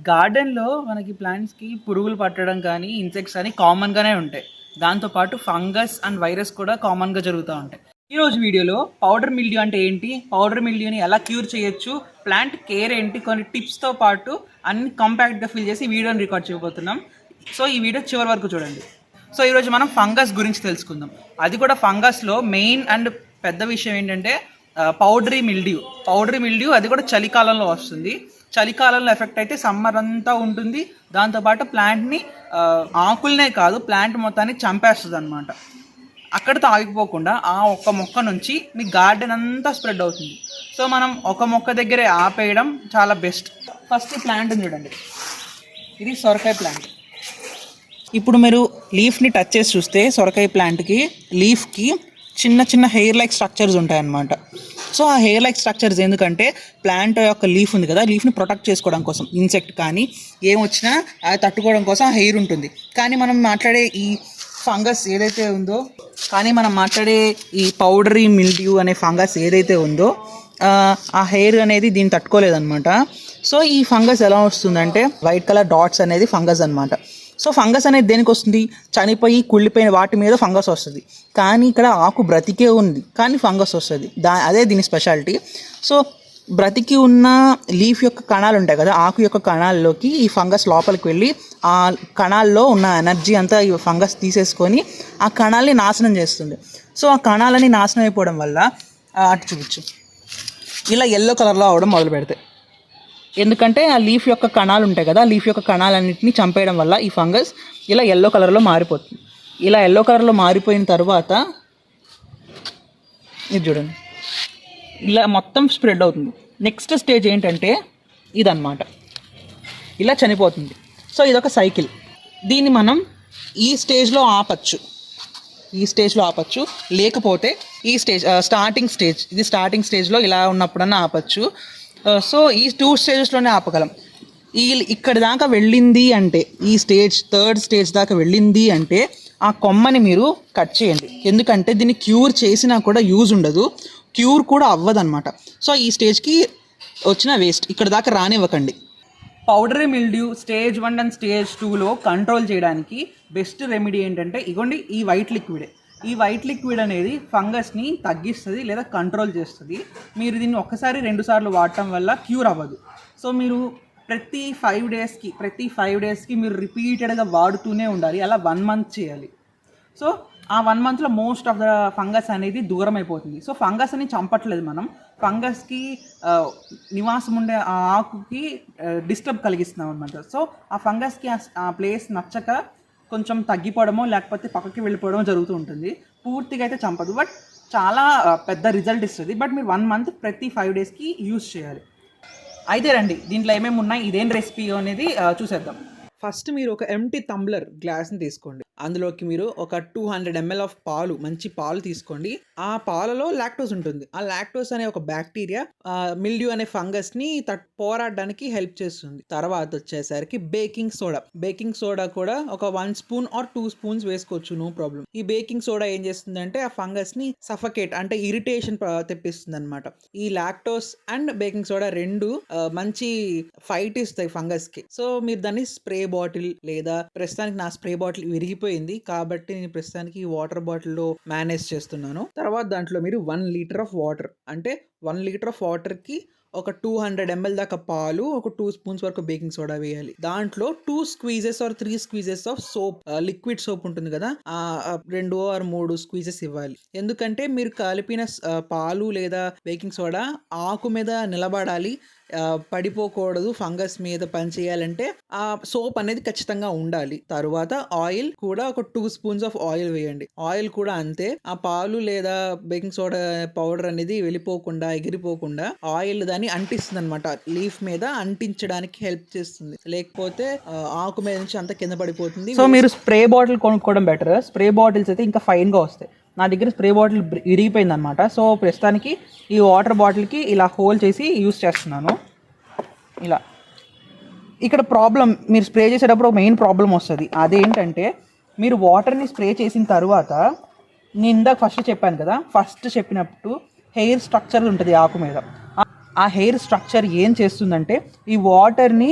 గార్డెన్‌లో మనకి ప్లాంట్స్‌కి పురుగులు పట్టడం కానీ, ఇన్సెక్ట్స్ అని కామన్‌గానే ఉంటాయి. దాంతో పాటు ఫంగస్ అండ్ వైరస్ కూడా కామన్‌గా జరుగుతా ఉంటాయి. ఈరోజు వీడియోలో పౌడర్ మిల్డ్యూ అంటే ఏంటి? పౌడర్ మిల్డ్యూని ఎలా క్యూర్ చేయొచ్చు? ప్లాంట్ కేర్ ఏంటి? కొన్ని టిప్స్‌తో పాటు అన్ని కాంపాక్ట్‌గా ఫిల్ చేసి వీడియోని రికార్డ్ చేయబోతున్నాం. సో, ఈ వీడియో చివరి వరకు చూడండి. సో, ఈరోజు మనం ఫంగస్ గురించి తెలుసుకుందాం. అది కూడా ఫంగస్‌లో మెయిన్ అండ్ పెద్ద విషయం ఏంటంటే పౌడరీ మిల్డ్యూ అది కూడా చలికాలంలో వస్తుంది. చలికాలంలో ఎఫెక్ట్ అయితే సమ్మర్ అంతా ఉంటుంది. దాంతోపాటు ప్లాంట్ని ఆకులనే కాదు ప్లాంట్ మొత్తాన్ని చంపేస్తుంది అనమాట. అక్కడితో ఆగిపోకుండా ఆ ఒక్క మొక్క నుంచి మీ గార్డెన్ అంతా స్ప్రెడ్ అవుతుంది. సో మనం ఒక మొక్క దగ్గరే ఆపేయడం చాలా బెస్ట్. ఫస్ట్ ఈ ప్లాంట్ని చూడండి, ఇది సొరకాయ ప్లాంట్. ఇప్పుడు మీరు లీఫ్ని టచ్ చేసి చూస్తే సొరకాయ ప్లాంట్కి లీఫ్కి చిన్న చిన్న హెయిర్ లైక్ స్ట్రక్చర్స్ ఉంటాయన్నమాట. సో ఆ హెయిర్ లైక్ స్ట్రక్చర్స్ ఎందుకంటే ప్లాంట్ యొక్క లీఫ్ ఉంది కదా, లీఫ్ని ప్రొటెక్ట్ చేసుకోవడం కోసం, ఇన్సెక్ట్ కానీ ఏమొచ్చినా అది తట్టుకోవడం కోసం ఆ హెయిర్ ఉంటుంది. కానీ మనం మాట్లాడే ఈ ఫంగస్ ఏదైతే ఉందో, ఈ పౌడరీ మిల్డ్యూ అనే ఫంగస్ ఏదైతే ఉందో ఆ హెయిర్ అనేది దీన్ని తట్టుకోలేదన్నమాట. సో ఈ ఫంగస్ ఎలా వస్తుందంటే వైట్ కలర్ డాట్స్ అనేది ఫంగస్ అనమాట. సో ఫంగస్ అనేది దేనికి వస్తుంది? చనిపోయి కుళ్ళిపోయిన వాటి మీద ఫంగస్ వస్తుంది. కానీ ఇక్కడ ఆకు బ్రతికే ఉంది కానీ ఫంగస్ వస్తుంది. అదే దీని స్పెషాలిటీ. సో బ్రతికి ఉన్న లీఫ్ యొక్క కణాలు ఉంటాయి కదా, ఆకు యొక్క కణాల్లోకి ఈ ఫంగస్ లోపలికి వెళ్ళి ఆ కణాల్లో ఉన్న ఎనర్జీ అంతా ఈ ఫంగస్ తీసేసుకొని ఆ కణాలని నాశనం చేస్తుంది. సో ఆ కణాలని నాశనం అయిపోవడం వల్ల అటు చూపించు ఇలా ఎల్లో కలర్లో అవడం మొదలు పెడతాయి. ఎందుకంటే ఆ లీఫ్ యొక్క కణాలు ఉంటాయి కదా, లీఫ్ యొక్క కణాలన్నింటినీ చంపేయడం వల్ల ఈ ఫంగస్ ఇలా ఎల్లో కలర్లో మారిపోతుంది. ఇలా ఎల్లో కలర్లో మారిపోయిన తర్వాత ఇది చూడండి, ఇలా మొత్తం స్ప్రెడ్ అవుతుంది. నెక్స్ట్ స్టేజ్ ఏంటంటే ఇదన్నమాట, ఇలా చనిపోతుంది. సో ఇదొక సైకిల్. దీన్ని మనం ఈ స్టేజ్లో ఆపచ్చు, లేకపోతే ఈ స్టేజ్ స్టార్టింగ్ స్టేజ్లో ఇలా ఉన్నప్పుడన్నా ఆపచ్చు. సో ఈ 2 స్టేజెస్లోనే ఆపగలం. ఇక్కడి దాకా వెళ్ళింది అంటే, ఈ థర్డ్ స్టేజ్ దాకా వెళ్ళింది అంటే ఆ కొమ్మని మీరు కట్ చేయండి. ఎందుకంటే దీన్ని క్యూర్ చేసినా కూడా యూజ్ ఉండదు, క్యూర్ కూడా అవ్వదన్నమాట. సో ఈ స్టేజ్కి వచ్చిన వేస్ట్, ఇక్కడ దాకా రానివ్వకండి. Powdery mildew stage 1 and stage 2లో కంట్రోల్ చేయడానికి బెస్ట్ రెమెడీ ఏంటంటే ఇగోండి ఈ వైట్ లిక్విడే. ఈ వైట్ లిక్విడ్ అనేది ఫంగస్ని తగ్గిస్తుంది లేదా కంట్రోల్ చేస్తుంది. మీరు దీన్ని ఒక్కసారి 2 సార్లు వాడటం వల్ల క్యూర్ అవ్వదు. సో మీరు ప్రతి 5 డేస్కి మీరు రిపీటెడ్గా వాడుతూనే ఉండాలి. అలా 1 మంత్ చేయాలి. సో ఆ 1 మంత్లో మోస్ట్ ఆఫ్ ద ఫంగస్ అనేది దూరం అయిపోతుంది. సో ఫంగస్ అని చంపట్లేదు మనం, ఫంగస్కి నివాసం ఉండే ఆ ఆకుకి డిస్టర్బ్ కలిగిస్తున్నాం అనమాట. సో ఆ ఫంగస్కి ఆ ప్లేస్ నచ్చక కొంచెం తగ్గిపోవడమో లేకపోతే పక్కకి వెళ్ళిపోవడమో జరుగుతూ ఉంటుంది. పూర్తిగా అయితే చంపదు, బట్ చాలా పెద్ద రిజల్ట్ ఇస్తుంది. బట్ మీరు 1 మంత్ ప్రతి 5 డేస్కి యూజ్ చేయాలి. అయితే రండి దీంట్లో ఏమేమి ఉన్నాయి, ఇదేం రెసిపీ అనేది చూసేద్దాం. ఫస్ట్ మీరు ఒక ఎంటీ టంబ్లర్ గ్లాస్ని తీసుకోండి. అందులోకి మీరు ఒక 200 ml ఆఫ్ పాలు, మంచి పాలు తీసుకోండి. ఆ పాలలో లాక్టోస్ ఉంటుంది. ఆ లాక్టోస్ అనే ఒక బ్యాక్టీరియా మిల్డ్యూ అనే ఫంగస్ని పోరాడడానికి హెల్ప్ చేస్తుంది. తర్వాత వచ్చేసరికి బేకింగ్ సోడా కూడా ఒక 1 స్పూన్ ఆర్ 2 స్పూన్స్ వేసుకోవచ్చు, నో ప్రాబ్లం. ఈ బేకింగ్ సోడా ఏం చేస్తుందంటే ఆ ఫంగస్ని సఫకేట్ అంటే ఇరిటేషన్ తెప్పిస్తుంది అనమాట. ఈ లాక్టోస్ అండ్ బేకింగ్ సోడా రెండు మంచి ఫైట్ ఇస్తాయి ఫంగస్కి. సో మీరు దాన్ని స్ప్రే బాటిల్, లేదా ప్రస్తుతానికి నా స్ప్రే బాటిల్ విరిగిపోయింది కాబట్టి నేను ప్రస్తుతానికి వాటర్ బాటిల్లో మేనేజ్ చేస్తున్నాను. తర్వాత దాంట్లో మీరు 1 లీటర్ ఆఫ్ వాటర్, అంటే 1 లీటర్ ఆఫ్ వాటర్కి ఒక 200 ml దాకా పాలు, ఒక 2 స్పూన్స్ వరకు బేకింగ్ సోడా వేయాలి. దాంట్లో 2 squeezes or 3 squeezes of soap, liquid soap ఉంటుంది కదా, 2 or 3 స్క్వీజెస్ ఇవ్వాలి. ఎందుకంటే మీరు కలిపిన పాలు లేదా బేకింగ్ సోడా ఆకు మీద నిలబడాలి, పడిపోకూడదు. ఫంగస్ మీద పని చేయాలంటే ఆ సోప్ అనేది ఖచ్చితంగా ఉండాలి. తరువాత ఆయిల్ కూడా ఒక 2 స్పూన్స్ ఆఫ్ ఆయిల్ వేయండి. ఆయిల్ కూడా అంతే, ఆ పాలు లేదా బేకింగ్ సోడా పౌడర్ అనేది వెళ్ళిపోకుండా, ఎగిరిపోకుండా ఆయిల్ దాన్ని అంటిస్తుంది అనమాట. లీఫ్ మీద అంటించడానికి హెల్ప్ చేస్తుంది, లేకపోతే ఆకు మీద నుంచి అంతా కింద పడిపోతుంది. సో మీరు స్ప్రే బాటిల్ కొనుక్కోవడం బెటర్. స్ప్రే బాటిల్స్ అయితే ఇంకా ఫైన్గా వస్తాయి. నా దగ్గర స్ప్రే బాటిల్ విరిగిపోయింది అనమాట. సో ప్రస్తుతానికి ఈ వాటర్ బాటిల్కి ఇలా హోల్ చేసి యూస్ చేస్తున్నాను. ఇలా ఇక్కడ ప్రాబ్లం, మీరు స్ప్రే చేసేటప్పుడు ఒక మెయిన్ ప్రాబ్లం వస్తుంది. అదేంటంటే మీరు వాటర్ని స్ప్రే చేసిన తర్వాత, నేను ఇందాక ఫస్ట్ చెప్పినప్పుడు హెయిర్ స్ట్రక్చర్ ఉంటుంది ఆకు మీద. ఆ హెయిర్ స్ట్రక్చర్ ఏం చేస్తుందంటే ఈ వాటర్ని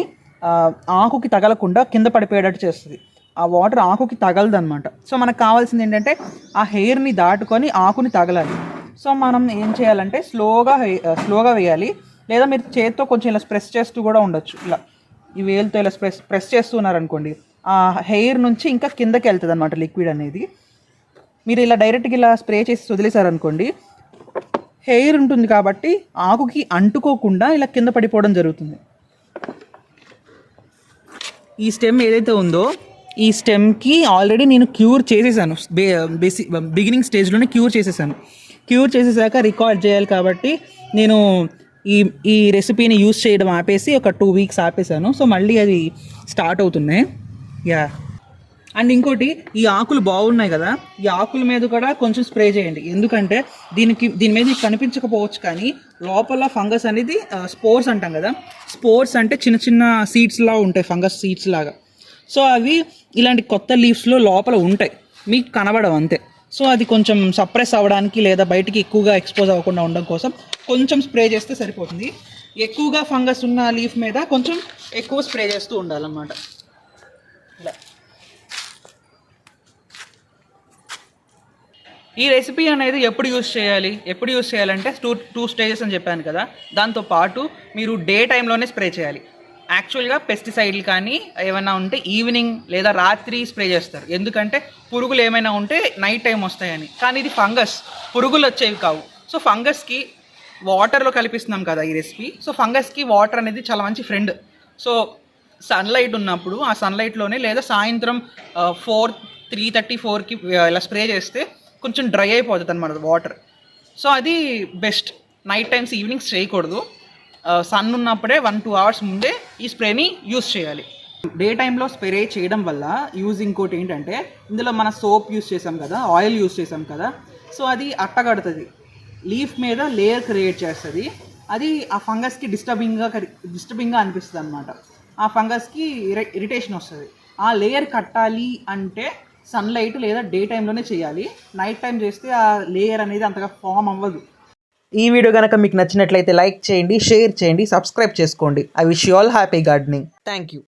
ఆకుకి తగలకుండా కింద పడిపోయేటట్టు చేస్తుంది. ఆ వాటర్ ఆకుకి తగలదనమాట. సో మనకు కావాల్సింది ఏంటంటే ఆ హెయిర్ని దాటుకొని ఆకుని తగలాలి. సో మనం ఏం చేయాలంటే స్లోగా వేయాలి, లేదా మీరు చేతితో కొంచెం ఇలా ప్రెస్ చేస్తూ కూడా ఉండొచ్చు. ఇలా ఈ వేలుతో ఇలా ప్రెస్ చేస్తున్నారనుకోండి, ఆ హెయిర్ నుంచి ఇంకా కిందకి వెళ్తుంది అనమాట లిక్విడ్ అనేది. మీరు ఇలా డైరెక్ట్గా ఇలా స్ప్రే చేసి వదిలేశారనుకోండి, హెయిర్ ఉంటుంది కాబట్టి ఆకుకి అంటుకోకుండా ఇలా కింద పడిపోవడం జరుగుతుంది. ఈ స్టెమ్ ఏదైతే ఉందో ఈ స్టెమ్కి ఆల్రెడీ నేను క్యూర్ చేసేసాను, బిగినింగ్ స్టేజ్లోనే క్యూర్ చేసేసాక రికార్డ్ చేయాలి కాబట్టి నేను ఈ రెసిపీని యూస్ చేయడం ఆపేసి ఒక 2 వీక్స్ ఆపేసాను. సో మళ్ళీ అది స్టార్ట్ అవుతున్నాయి. యా, అండ్ ఇంకోటి, ఈ ఆకులు బాగున్నాయి కదా, ఈ ఆకుల మీద కూడా కొంచెం స్ప్రే చేయండి. ఎందుకంటే దీని మీద కనిపించకపోవచ్చు కానీ లోపల ఫంగస్ అనేది స్పోర్స్ అంటాం కదా, స్పోర్స్ అంటే చిన్న చిన్న సీడ్స్లా ఉంటాయి, ఫంగస్ సీడ్స్ లాగా. సో అవి ఇలాంటి కొత్త లీవ్స్లో లోపల ఉంటాయి, మీకు కనబడవు అంతే. సో అది కొంచెం సప్రెస్ అవ్వడానికి లేదా బయటికి ఎక్కువగా ఎక్స్పోజ్ అవ్వకుండా ఉండడం కోసం కొంచెం స్ప్రే చేస్తే సరిపోతుంది. ఎక్కువగా ఫంగస్ ఉన్న లీఫ్ మీద కొంచెం ఎక్కువ స్ప్రే చేస్తూ ఉండాలన్నమాట. ఇలా ఈ రెసిపీ అనేది ఎప్పుడు యూస్ చేయాలంటే టూ స్టేజెస్ అని చెప్పాను కదా, దాంతోపాటు మీరు డే టైంలోనే స్ప్రే చేయాలి. యాక్చువల్గా పెస్టిసైడ్లు కానీ ఏమైనా ఉంటే ఈవినింగ్ లేదా రాత్రి స్ప్రే చేస్తారు, ఎందుకంటే పురుగులు ఏమైనా ఉంటే నైట్ టైం వస్తాయని. కానీ ఇది ఫంగస్, పురుగులు వచ్చేవి కావు. సో ఫంగస్కి వాటర్లో కల్పిస్తున్నాం కదా ఈ రెసిపీ, సో ఫంగస్కి వాటర్ అనేది చాలా మంచి ఫ్రెండ్. సో సన్లైట్ ఉన్నప్పుడు ఆ సన్లైట్లోనే లేదా సాయంత్రం 3:30-4కి ఇలా స్ప్రే చేస్తే కొంచెం డ్రై అయిపోతుంది అన్నమాట వాటర్. సో అది బెస్ట్. నైట్ టైమ్స్ ఈవినింగ్స్ చేయకూడదు, సన్ ఉన్నప్పుడే 1-2 అవర్స్ ముందే ఈ స్ప్రేని యూస్ చేయాలి. డే టైంలో స్ప్రే చేయడం వల్ల యూజ్ ఇంకోటి ఏంటంటే, ఇందులో మన సోప్ యూస్ చేసాం కదా, ఆయిల్ యూస్ చేసాం కదా, సో అది అట్టగడుతుంది, లీఫ్ మీద లేయర్ క్రియేట్ చేస్తుంది. అది ఆ ఫంగస్కి డిస్టర్బింగ్గా అనిపిస్తుంది అనమాట. ఆ ఫంగస్కి ఇరిటేషన్ వస్తుంది. ఆ లేయర్ కట్టాలి అంటే సన్లైట్ లేదా డే టైంలోనే చేయాలి. నైట్ టైం చేస్తే ఆ లేయర్ అనేది అంతగా ఫామ్ అవ్వదు. ఈ వీడియో కనుక మీకు నచ్చినట్లయితే లైక్ చేయండి, షేర్ చేయండి, సబ్స్క్రైబ్ చేసుకోండి. I wish you all happy gardening. Thank you.